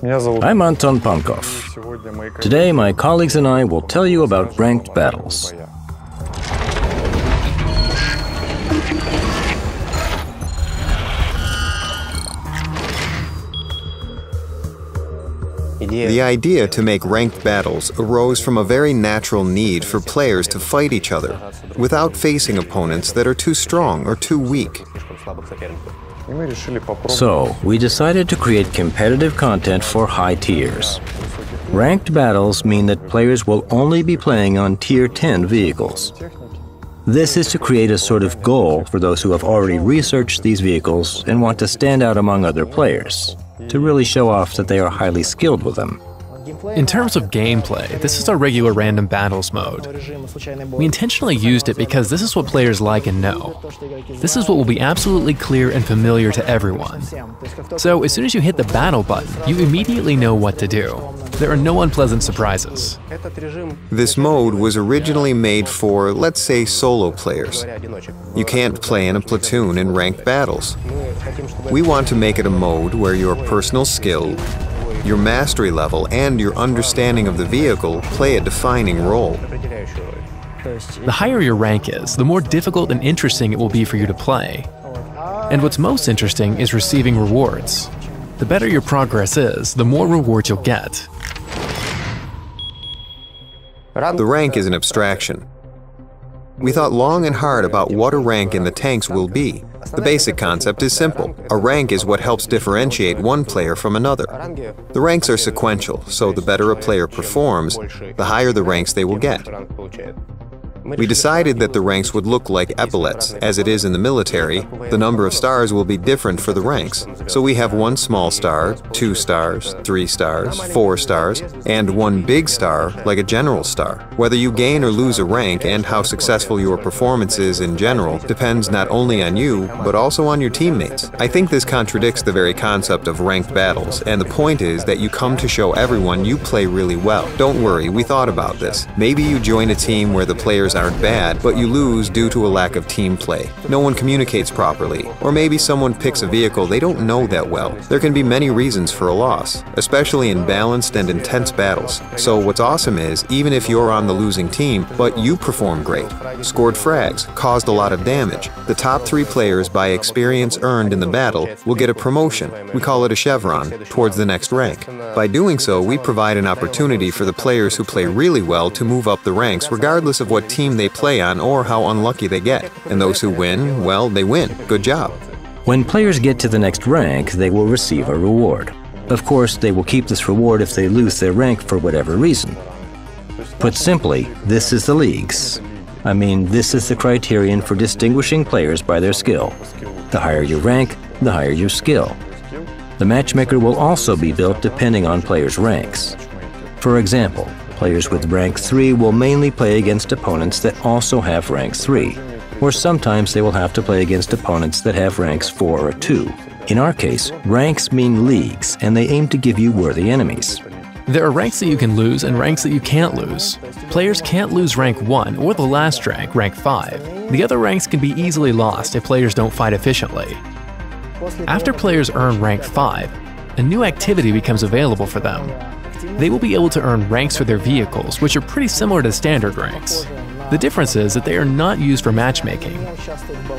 I'm Anton Pankov. Today, my colleagues and I will tell you about ranked battles. The idea to make ranked battles arose from a very natural need for players to fight each other without facing opponents that are too strong or too weak. So, we decided to create competitive content for high tiers. Ranked battles mean that players will only be playing on Tier 10 vehicles. This is to create a sort of goal for those who have already researched these vehicles and want to stand out among other players, to really show off that they are highly skilled with them. In terms of gameplay, this is our regular random battles mode. We intentionally used it because this is what players like and know. This is what will be absolutely clear and familiar to everyone. So as soon as you hit the battle button, you immediately know what to do. There are no unpleasant surprises. This mode was originally made for, let's say, solo players. You can't play in a platoon in ranked battles. We want to make it a mode where your personal skill, your mastery level, and your understanding of the vehicle play a defining role. The higher your rank is, the more difficult and interesting it will be for you to play. And what's most interesting is receiving rewards. The better your progress is, the more rewards you'll get. The rank is an abstraction. We thought long and hard about what a rank in the tanks will be. The basic concept is simple. A rank is what helps differentiate one player from another. The ranks are sequential, so the better a player performs, the higher the ranks they will get. We decided that the ranks would look like epaulets. As it is in the military, the number of stars will be different for the ranks. So we have 1 small star, 2 stars, 3 stars, 4 stars, and 1 big star like a general star. Whether you gain or lose a rank and how successful your performance is in general depends not only on you, but also on your teammates. I think this contradicts the very concept of ranked battles, and the point is that you come to show everyone you play really well. Don't worry, we thought about this. Maybe you join a team where the players aren't bad, but you lose due to a lack of team play. No one communicates properly, or maybe someone picks a vehicle they don't know that well. There can be many reasons for a loss, especially in balanced and intense battles. So what's awesome is, even if you're on the losing team, but you perform great, scored frags, caused a lot of damage, the top 3 players by experience earned in the battle will get a promotion, we call it a chevron, towards the next rank. By doing so, we provide an opportunity for the players who play really well to move up the ranks regardless of what team they play on or how unlucky they get. And those who win, well, they win. Good job. When players get to the next rank, they will receive a reward. Of course, they will keep this reward if they lose their rank for whatever reason. Put simply, this is the leagues. I mean, this is the criterion for distinguishing players by their skill. The higher your rank, the higher your skill. The matchmaker will also be built depending on players' ranks. For example, players with rank 3 will mainly play against opponents that also have rank 3, or sometimes they will have to play against opponents that have ranks 4 or 2. In our case, ranks mean leagues, and they aim to give you worthy enemies. There are ranks that you can lose and ranks that you can't lose. Players can't lose rank 1 or the last rank, rank 5. The other ranks can be easily lost if players don't fight efficiently. After players earn rank 5, a new activity becomes available for them. They will be able to earn ranks for their vehicles, which are pretty similar to standard ranks. The difference is that they are not used for matchmaking.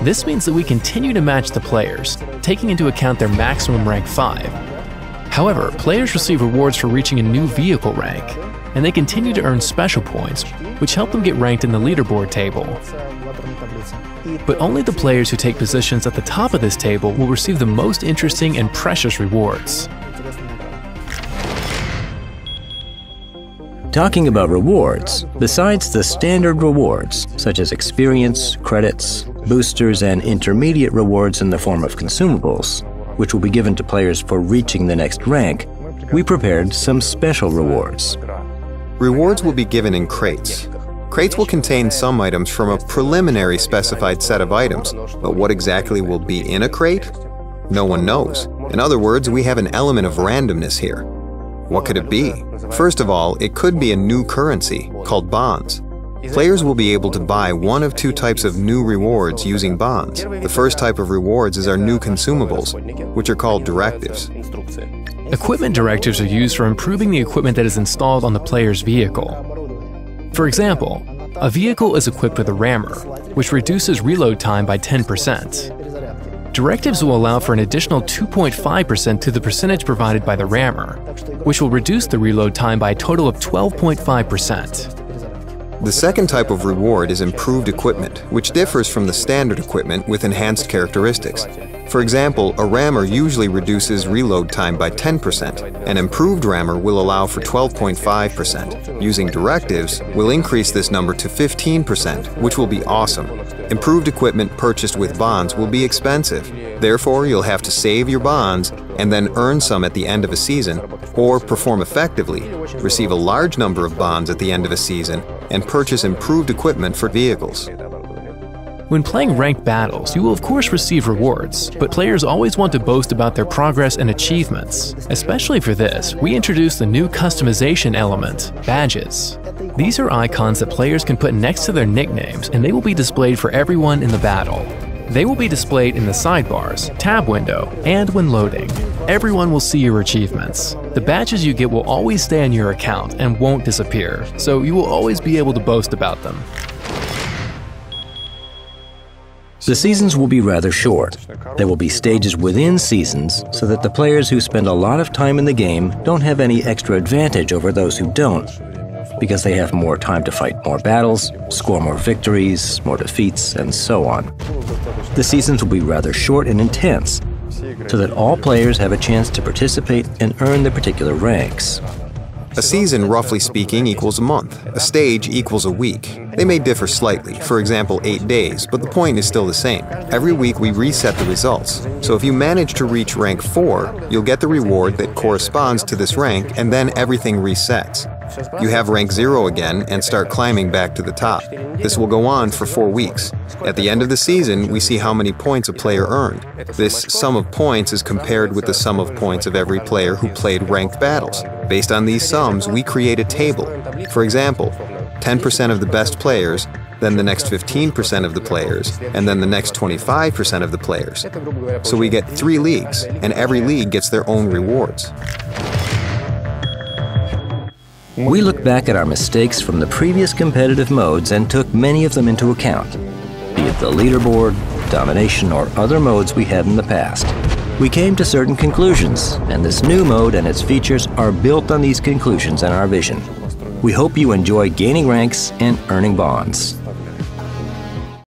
This means that we continue to match the players, taking into account their maximum rank 5. However, players receive rewards for reaching a new vehicle rank, and they continue to earn special points, which help them get ranked in the leaderboard table. But only the players who take positions at the top of this table will receive the most interesting and precious rewards. Talking about rewards, besides the standard rewards, such as experience, credits, boosters, and intermediate rewards in the form of consumables, which will be given to players for reaching the next rank, we prepared some special rewards. Rewards will be given in crates. Crates will contain some items from a preliminary specified set of items, but what exactly will be in a crate? No one knows. In other words, we have an element of randomness here. What could it be? First of all, it could be a new currency, called bonds. Players will be able to buy one of 2 types of new rewards using bonds. The first type of rewards is our new consumables, which are called directives. Equipment directives are used for improving the equipment that is installed on the player's vehicle. For example, a vehicle is equipped with a rammer, which reduces reload time by 10%. Directives will allow for an additional 2.5% to the percentage provided by the rammer, which will reduce the reload time by a total of 12.5%. The second type of reward is improved equipment, which differs from the standard equipment with enhanced characteristics. For example, a rammer usually reduces reload time by 10%. An improved rammer will allow for 12.5%. Using directives, we'll increase this number to 15%, which will be awesome. Improved equipment purchased with bonds will be expensive. Therefore, you'll have to save your bonds and then earn some at the end of a season, or perform effectively, receive a large number of bonds at the end of a season, and purchase improved equipment for vehicles. When playing ranked battles, you will of course receive rewards, but players always want to boast about their progress and achievements. Especially for this, we introduced the new customization element, badges. These are icons that players can put next to their nicknames, and they will be displayed for everyone in the battle. They will be displayed in the sidebars, tab window, and when loading. Everyone will see your achievements. The badges you get will always stay on your account and won't disappear, so you will always be able to boast about them. The seasons will be rather short. There will be stages within seasons so that the players who spend a lot of time in the game don't have any extra advantage over those who don't, because they have more time to fight more battles, score more victories, more defeats, and so on. The seasons will be rather short and intense, so that all players have a chance to participate and earn their particular ranks. A season, roughly speaking, equals a month. A stage equals a week. They may differ slightly, for example 8 days, but the point is still the same. Every week we reset the results. So if you manage to reach rank 4, you'll get the reward that corresponds to this rank, and then everything resets. You have rank 0 again and start climbing back to the top. This will go on for 4 weeks. At the end of the season, we see how many points a player earned. This sum of points is compared with the sum of points of every player who played ranked battles. Based on these sums, we create a table. For example, 10% of the best players, then the next 15% of the players, and then the next 25% of the players. So we get 3 leagues, and every league gets their own rewards. We look back at our mistakes from the previous competitive modes and took many of them into account, be it the leaderboard, domination, or other modes we had in the past. We came to certain conclusions, and this new mode and its features are built on these conclusions and our vision. We hope you enjoy gaining ranks and earning bonds.